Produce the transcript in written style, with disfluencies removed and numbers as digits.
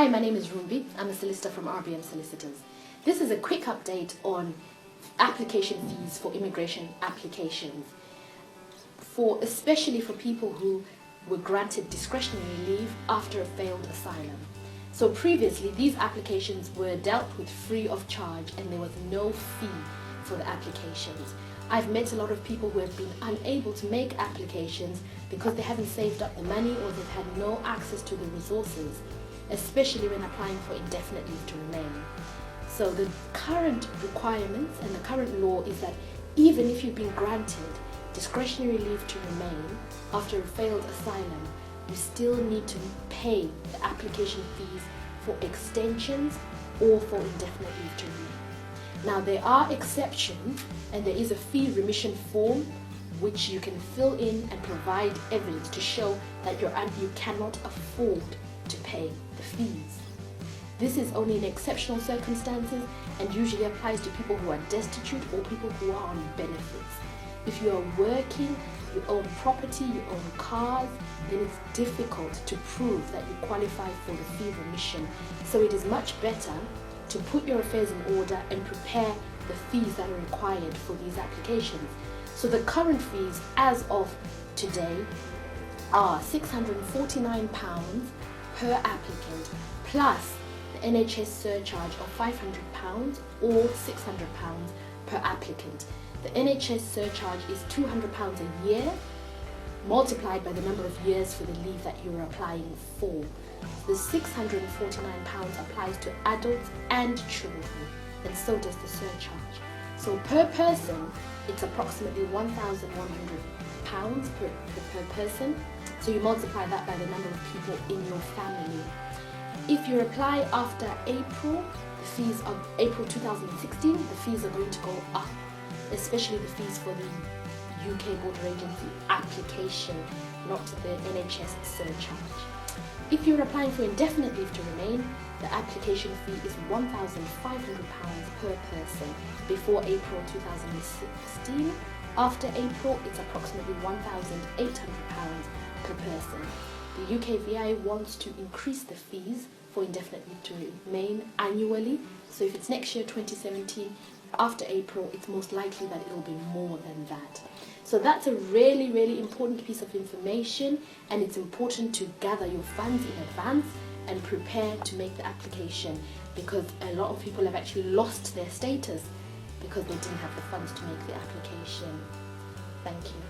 Hi, my name is Rumbi. I'm a solicitor from RBM Solicitors. This is a quick update on application fees for immigration applications, especially for people who were granted discretionary leave after a failed asylum. So previously, these applications were dealt with free of charge and there was no fee for the applications. I've met a lot of people who have been unable to make applications because they haven't saved up the money or they've had no access to the resources, especially when applying for indefinite leave to remain. So the current requirements and the current law is that even if you've been granted discretionary leave to remain after a failed asylum, you still need to pay the application fees for extensions or for indefinite leave to remain. Now there are exceptions and there is a fee remission form which you can fill in and provide evidence to show that you cannot afford to pay the fees. This is only in exceptional circumstances and usually applies to people who are destitute or people who are on benefits. If you are working, you own property, you own cars, then it's difficult to prove that you qualify for the fee remission. So it is much better to put your affairs in order and prepare the fees that are required for these applications. So the current fees as of today are £649 per applicant plus the NHS surcharge of £500 or £600 per applicant. The NHS surcharge is £200 a year multiplied by the number of years for the leave that you're applying for. The £649 applies to adults and children, and so does the surcharge. So per person, it's approximately £1,100 per person. So you multiply that by the number of people in your family. If you apply after April, the fees of April 2016, the fees are going to go up, especially the fees for the UK Border Agency application, not the NHS surcharge. If you're applying for indefinite leave to remain, the application fee is £1,500 per person before April 2016. After April, it's approximately £1,800 per person. The UK VI wants to increase the fees for indefinite leave to remain annually. So if it's next year, 2017, after April, it's most likely that it will be more than that. So that's a really, really important piece of information, and it's important to gather your funds in advance and prepare to make the application, because a lot of people have actually lost their status because they didn't have the funds to make the application. Thank you.